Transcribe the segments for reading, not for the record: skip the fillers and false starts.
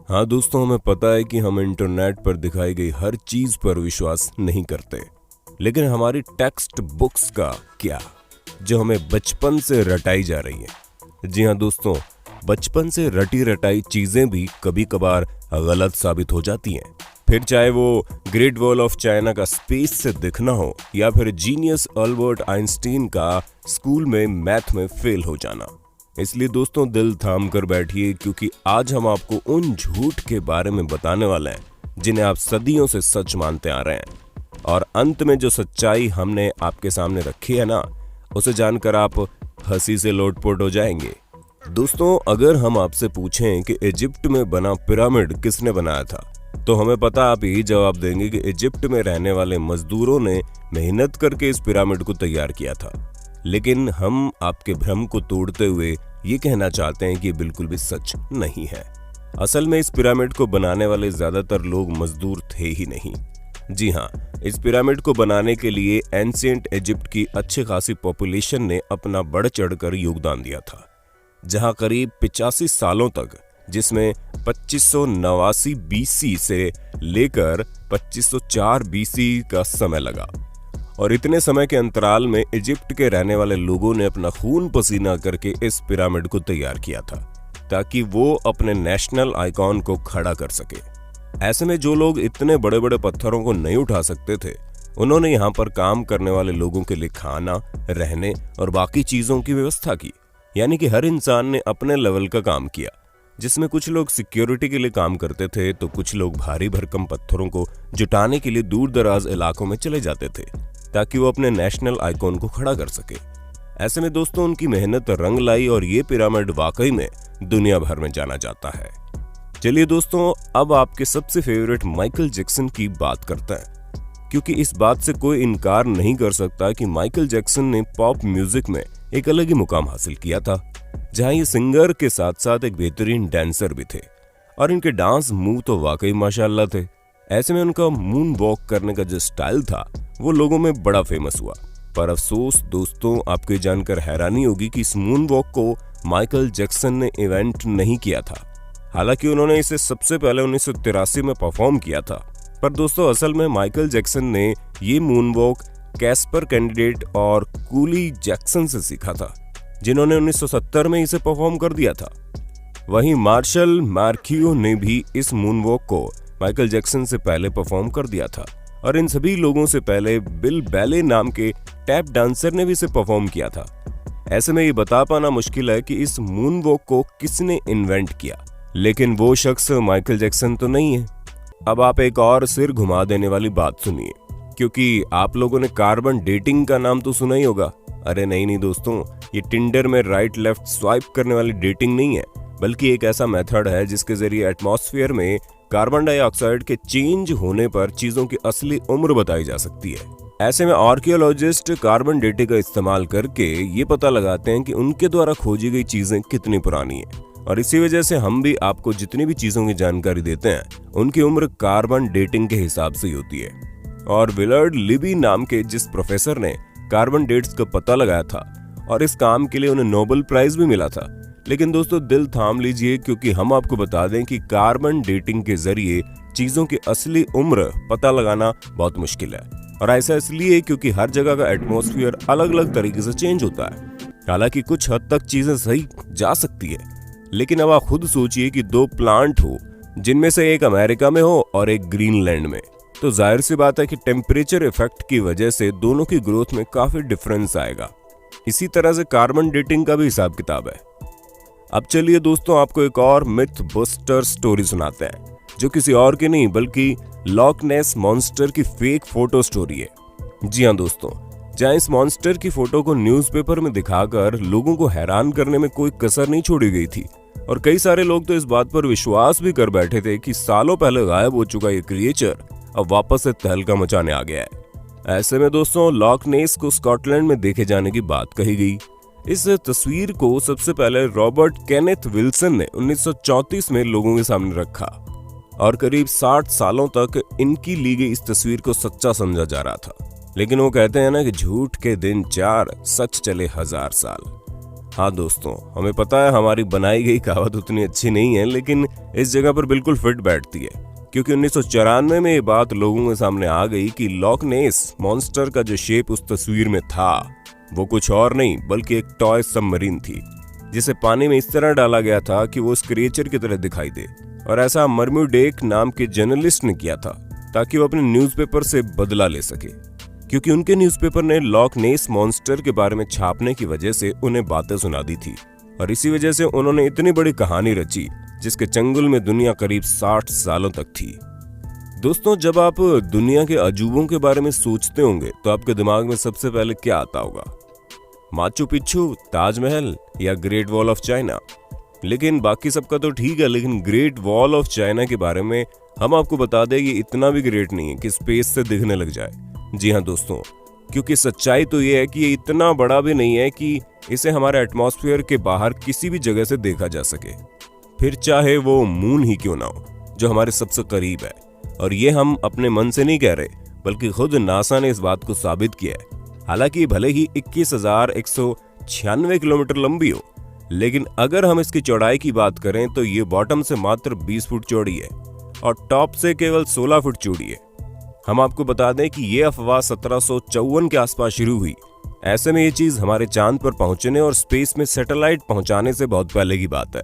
हाँ दोस्तों, हमें पता है कि हम इंटरनेट पर दिखाई गई हर चीज पर विश्वास नहीं करते, लेकिन हमारी टेक्स्ट बुक्स का क्या, जो हमें बचपन से रटाई जा रही है। जी हाँ दोस्तों, बचपन से रटी रटाई चीजें भी कभी कभार गलत साबित हो जाती हैं। फिर चाहे वो ग्रेट वॉल ऑफ चाइना का स्पेस से दिखना हो या फिर जीनियस अल्बर्ट आइंस्टीन का स्कूल में मैथ में फेल हो जाना। इसलिए दोस्तों दिल थाम कर बैठिए, क्योंकि आज हम आपको उन झूठ के बारे में बताने वाले हैं जिन्हें आप सदियों से सच मानते आ रहे हैं। और अंत में जो सच्चाई हमने आपके सामने रखी है ना, उसे जानकर आप हंसी से लोटपोट हो जाएंगे। दोस्तों, अगर हम आपसे पूछें कि इजिप्ट में बना पिरामिड किसने बनाया था, तो हमें पता आप यही जवाब देंगे कि इजिप्ट में रहने वाले मजदूरों ने मेहनत करके इस पिरामिड को तैयार किया था। लेकिन हम आपके भ्रम को तोड़ते हुए ये कहना चाहते हैं कि ये बिल्कुल भी सच नहीं है। असल में इस पिरामिड को बनाने वाले ज्यादातर लोग मजदूर थे ही नहीं। जी हाँ, इस पिरामिड को बनाने के लिए एंशिएंट इजिप्ट की अच्छी खासी पॉपुलेशन ने अपना बढ़ चढ़कर योगदान दिया था, जहां करीब 85 सालों तक, जिसमें 2589 बीसी से लेकर 2504 बीसी का समय लगा। और इतने समय के अंतराल में इजिप्ट के रहने वाले लोगों ने अपना खून पसीना करके इस पिरामिड को तैयार किया था, ताकि वो अपने नेशनल आइकॉन को खड़ा कर सके। ऐसे में जो लोग इतने बड़े बड़े पत्थरों को नहीं उठा सकते थे, उन्होंने यहाँ पर काम करने वाले लोगों के लिए खाना, रहने और बाकी चीजों की व्यवस्था की। यानी कि हर इंसान ने अपने लेवल का काम किया, जिसमें कुछ लोग सिक्योरिटी के लिए काम करते थे, तो कुछ लोग भारी भरकम पत्थरों को जुटाने के लिए दूर दराज इलाकों में चले जाते थे, ताकि वो अपने नेशनल आइकॉन को खड़ा कर सके। ऐसे में दोस्तों उनकी मेहनत रंग लाई और ये पिरामिड वाकई में दुनिया भर में जाना जाता है। चलिए दोस्तों, अब आपके सबसे फेवरेट माइकल जैक्सन की बात करते हैं, क्योंकि इस बात से कोई इनकार नहीं कर सकता कि माइकल जैक्सन ने पॉप म्यूजिक में एक अलग ही मुकाम हासिल किया था, जहां ये सिंगर के साथ साथ एक बेहतरीन डांसर भी थे और इनके डांस मूव तो वाकई माशाल्लाह थे। ऐसे में उनका मून वॉक करने का जो स्टाइल था, वो लोगों में बड़ा फेमस हुआ। पर अफसोस दोस्तों, आपको जानकर हैरानी होगी कि इस मून वॉक को माइकल जैक्सन ने इवेंट नहीं किया था। हालांकि उन्होंने इसे सबसे पहले 1983 में परफॉर्म किया था। पर दोस्तों, असल में माइकल जैक्सन ने ये मून वॉक कैस्पर कैंडिडेट और कूली जैक्सन से सीखा था, जिन्होंने 1970 में इसे परफॉर्म कर दिया था। वहीं मार्शल मार्कियो ने भी इस मून वॉक को माइकल जैक्सन से पहले परफॉर्म कर दिया था, और इन सभी लोगों से पहले बिल बैले नाम के टैप डांसर ने भी इसे परफॉर्म किया था। ऐसे में ये बता पाना मुश्किल है कि इस मून वॉक को किसने इन्वेंट किया, लेकिन वो शख्स माइकल जैक्सन तो नहीं है। अब आप एक और सिर घुमा देने वाली बात सुनिए, क्योंकि आप लोगों ने कार्बन डेटिंग का नाम तो सुना ही होगा। अरे नहीं दोस्तों, ये टिंडर में राइट लेफ्ट स्वाइप करने वाली डेटिंग नहीं है, बल्कि एक ऐसा मेथड है जिसके जरिए एटमॉस्फेयर में कार्बन डाइऑक्साइड के चेंज होने पर चीजों की असली उम्र बताई जा सकती है। ऐसे में आर्कियोलॉजिस्ट कार्बन डेटिंग का इस्तेमाल करके ये पता लगाते हैं कि उनके द्वारा खोजी गई चीजें कितनी पुरानी है, और इसी वजह से हम भी आपको जितनी भी चीजों की जानकारी देते हैं, उनकी उम्र कार्बन डेटिंग के हिसाब से ही होती है। और विलर्ड लिबी नाम के जिस प्रोफेसर ने कार्बन डेट्स का पता लगाया था, और इस काम के लिए उन्हें नोबेल प्राइज भी मिला था। लेकिन दोस्तों दिल थाम लीजिए, क्योंकि हम आपको बता दें कि कार्बन डेटिंग के जरिए चीजों की असली उम्र पता लगाना बहुत मुश्किल है। और ऐसा इसलिए क्योंकि हर जगह का एटमॉस्फेयर अलग अलग तरीके से चेंज होता है। हालांकि कुछ हद तक चीजें सही जा सकती है, लेकिन अब आप खुद सोचिए कि दो प्लांट हो, जिनमें से एक अमेरिका में हो और एक ग्रीनलैंड में, तो जाहिर सी बात है कि टेम्परेचर इफेक्ट की वजह से दोनों की ग्रोथ में काफी डिफरेंस आएगा। इसी तरह से कार्बन डेटिंग का भी हिसाब किताब है। अब चलिए दोस्तों, आपको एक और मिथ बस्टर स्टोरी सुनाते हैं, जो किसी और की नहीं बल्कि लॉक नेस मॉन्स्टर की फेक फोटो स्टोरी है। जी हाँ दोस्तों, जहां इस मॉन्स्टर की फोटो को न्यूज़पेपर में दिखाकर लोगों को हैरान करने में कोई कसर नहीं छोड़ी गई थी, और कई सारे लोग तो इस बात पर विश्वास भी कर बैठे थे कि सालों पहले गायब हो चुका ये क्रिएचर अब वापस से तहलका मचाने आ गया है। ऐसे में दोस्तों लॉक नेस को स्कॉटलैंड में देखे जाने की बात कही गई। इस तस्वीर को सबसे पहले रॉबर्ट केनेथ विल्सन ने 1934 में लोगों के सामने रखा, और करीब 60 सालों तक इनकी ली गई इस तस्वीर को सच्चा समझा जा रहा था। लेकिन वो कहते हैं ना कि झूठ के दिन 4, सच चले 1000 साल। हाँ दोस्तों, हमें पता है हमारी बनाई गई कहावत उतनी अच्छी नहीं है, लेकिन इस जगह पर बिल्कुल फिट बैठती है। क्योंकि 1994 में ये बात लोगों के सामने आ गई कि लॉक नेस मॉन्स्टर का जो शेप उस तस्वीर में था वो कुछ और नहीं बल्कि एक टॉय सबमरीन थी, जिसे पानी में इस तरह डाला गया था कि वो उस क्रिएचर की तरह दिखाई दे। और ऐसा मर्म्यूडेक नाम के जर्नलिस्ट ने किया था ताकि वो अपने न्यूज़पेपर से बदला ले सके, क्योंकि उनके न्यूज़पेपर ने लॉक नेस मॉन्स्टर के बारे में छापने की वजह से उन्हें बातें सुना दी थी। और इसी वजह से उन्होंने इतनी बड़ी कहानी रची जिसके चंगुल में दुनिया करीब 60 सालों तक थी। दोस्तों, जब आप दुनिया के अजूबों के बारे में सोचते होंगे तो आपके दिमाग में सबसे पहले क्या आता होगा? माचू पिच्चू, ताजमहल या ग्रेट वॉल ऑफ चाइना? लेकिन बाकी सबका तो ठीक है, लेकिन ग्रेट वॉल ऑफ चाइना के बारे में हम आपको बता दें कि इतना भी ग्रेट नहीं है कि स्पेस से दिखने लग जाए। जी हाँ दोस्तों, क्योंकि सच्चाई तो ये है कि ये इतना बड़ा भी नहीं है कि इसे हमारे एटमॉस्फेयर के बाहर किसी भी जगह से देखा जा सके, फिर चाहे वो मून ही क्यों ना हो जो हमारे सबसे करीब है। और ये हम अपने मन से नहीं कह रहे, बल्कि खुद नासा ने इस बात को साबित किया है। हालांकि भले ही 21,196 किलोमीटर लंबी हो, लेकिन अगर हम इसकी चौड़ाई की बात करें तो ये बॉटम से मात्र 20 फुट चौड़ी है और टॉप से केवल 16 फुट चौड़ी है। हम आपको बता दें कि ये अफवाह 1754 के आसपास शुरू हुई। ऐसे में ये चीज हमारे चांद पर पहुंचने और स्पेस में सैटेलाइट पहुंचाने से बहुत पहले की बात है।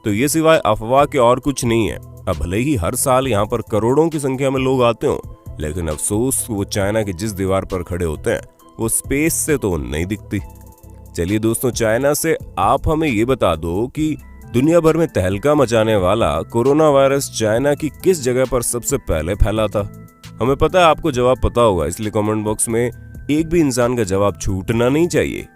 तो ये सिवाय अफवाह के और कुछ नहीं है। अब भले ही हर साल यहाँ पर करोड़ों की संख्या में लोग आते हो, लेकिन अफसोस वो चाइना की जिस दीवार पर खड़े होते हैं वो स्पेस से तो नहीं दिखती। चलिए दोस्तों, चाइना से आप हमें ये बता दो कि दुनिया भर में तहलका मचाने वाला कोरोना वायरस चाइना की किस जगह पर सबसे पहले फैला था? हमें पता है आपको जवाब पता होगा, इसलिए कमेंट बॉक्स में एक भी इंसान का जवाब छूटना नहीं चाहिए।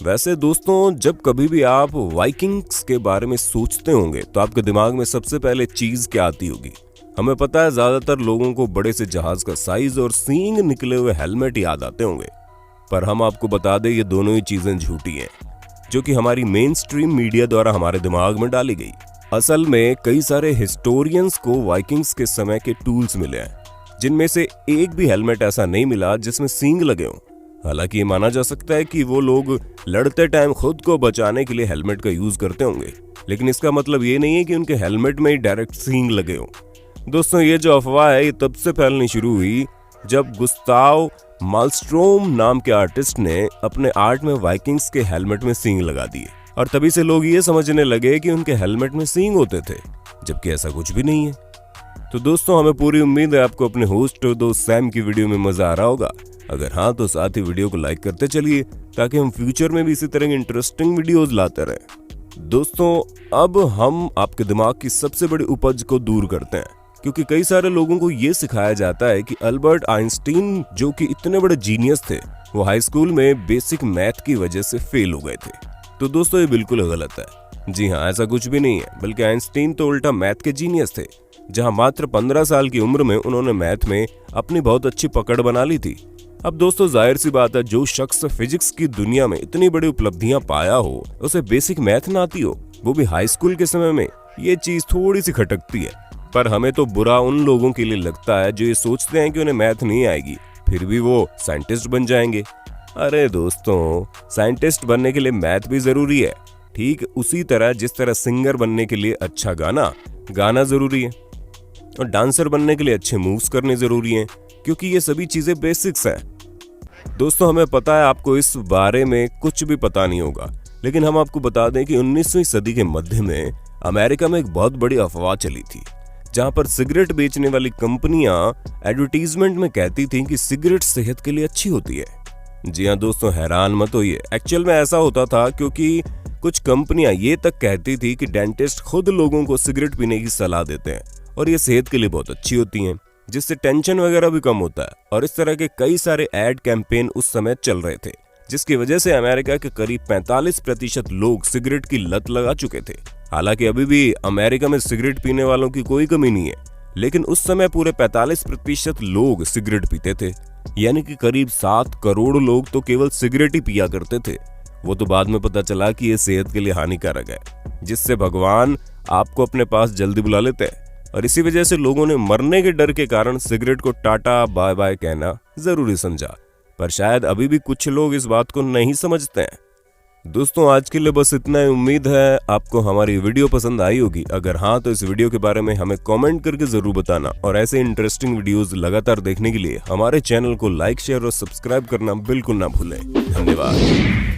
वैसे दोस्तों, जब कभी भी आप वाइकिंग्स के बारे में सोचते होंगे तो आपके दिमाग में सबसे पहले चीज क्या आती होगी? हमें पता है ज्यादातर लोगों को बड़े से जहाज का साइज और सींग निकले हुए हेलमेट याद आते होंगे, पर हम आपको बता दें ये दोनों ही चीजें झूठी हैं, जो कि हमारी मेन स्ट्रीम मीडिया द्वारा हमारे दिमाग में डाली गई। असल में कई सारे हिस्टोरियंस को वाइकिंग्स के समय के टूल्स मिले हैं, जिनमें से एक भी हेलमेट ऐसा नहीं मिला जिसमें सींग लगे हों। हालांकि ये माना जा सकता है कि वो लोग लड़ते टाइम खुद को बचाने के लिए हेलमेट का यूज करते होंगे, लेकिन इसका मतलब ये नहीं है कि उनके हेलमेट में ही डायरेक्ट सींग लगे हों। दोस्तों, ये जो अफवाह है ये तब से फैलनी शुरू हुई जब गुस्ताव मालस्ट्रोम नाम के आर्टिस्ट ने अपने आर्ट में वाइकिंग्स के हेलमेट में सींग लगा दिए, और तभी से लोग ये समझने लगे कि उनके हेलमेट में सींग होते थे, जबकि ऐसा कुछ भी नहीं है। तो दोस्तों, हमें पूरी उम्मीद है आपको अपने होस्ट और दोस्त सैम की वीडियो में मजा आ रहा होगा। अगर हाँ तो साथ ही वीडियो को लाइक करते चलिए ताकि हम फ्यूचर में भी इसी तरह की इंटरेस्टिंग वीडियोस लाते रहें। दोस्तों, अब हम आपके दिमाग की सबसे बड़ी उपज को दूर करते हैं, क्योंकि कई सारे लोगों को ये सिखाया जाता है कि अल्बर्ट आइंस्टीन जो कि इतने बड़े जीनियस थे, वो हाई स्कूल में बेसिक मैथ की वजह से फेल हो गए थे। तो दोस्तों, ये बिल्कुल गलत है। जी हाँ, ऐसा कुछ भी नहीं है, बल्कि आइंस्टीन तो उल्टा मैथ के जीनियस थे, जहां मात्र 15 साल की उम्र में उन्होंने मैथ में अपनी बहुत अच्छी पकड़ बना ली थी। अब दोस्तों, जाहिर सी बात है, जो शख्स फिजिक्स की दुनिया में इतनी बड़ी उपलब्धियां पाया हो, उसे बेसिक मैथ ना आती हो, वो भी हाई स्कूल के समय में, ये चीज थोड़ी सी खटकती है। पर हमें तो बुरा उन लोगों के लिए लगता है जो ये सोचते हैं कि उन्हें मैथ नहीं आएगी फिर भी वो साइंटिस्ट बन जाएंगे। अरे दोस्तों, साइंटिस्ट बनने के लिए मैथ भी जरूरी है, ठीक उसी तरह जिस तरह सिंगर बनने के लिए अच्छा गाना जरूरी है, और डांसर बनने के लिए अच्छे मूव्स करने जरूरी हैं, क्योंकि ये सभी चीजें बेसिक्स हैं। दोस्तों, हमें पता है आपको इस बारे में कुछ भी पता नहीं होगा, लेकिन हम आपको बता दें कि 19वीं सदी के मध्य में अमेरिका में एक बहुत बड़ी अफवाह चली थी, जहां पर सिगरेट बेचने वाली कंपनियां एडवर्टीजमेंट में कहती थीं कि सिगरेट सेहत के लिए अच्छी होती है। जी हाँ दोस्तों, हैरान मत होइए, एक्चुअल में ऐसा होता था क्योंकि कुछ कंपनियां ये तक कहती थी कि डेंटिस्ट खुद लोगों को सिगरेट पीने की सलाह देते हैं और ये सेहत के लिए बहुत अच्छी होती हैं, जिससे टेंशन वगैरह भी कम होता है। और इस तरह के कई सारे एड कैंपेन उस समय चल रहे थे, जिसकी वजह से अमेरिका के करीब 45% लोग सिगरेट की लत लगा चुके थे। हालांकि अभी भी अमेरिका में सिगरेट पीने वालों की कोई कमी नहीं है, लेकिन उस समय पूरे 45% लोग सिगरेट पीते थे, यानी कि करीब 7 करोड़ लोग तो केवल सिगरेट ही पिया करते थे। वो तो बाद में पता चला कि ये सेहत के लिए हानिकारक है, जिससे भगवान आपको अपने पास जल्दी बुला लेते हैं, और इसी वजह से लोगों ने मरने के डर के कारण सिगरेट को टाटा बाय बाय कहना जरूरी समझा। पर शायद अभी भी कुछ लोग इस बात को नहीं समझते हैं। दोस्तों आज के लिए बस इतना ही। उम्मीद है आपको हमारी वीडियो पसंद आई होगी। अगर हाँ तो इस वीडियो के बारे में हमें कमेंट करके जरूर बताना और ऐसे इंटरेस्टिंग वीडियोस लगातार देखने के लिए हमारे चैनल को लाइक शेयर और सब्सक्राइब करना बिल्कुल ना भूलें। धन्यवाद।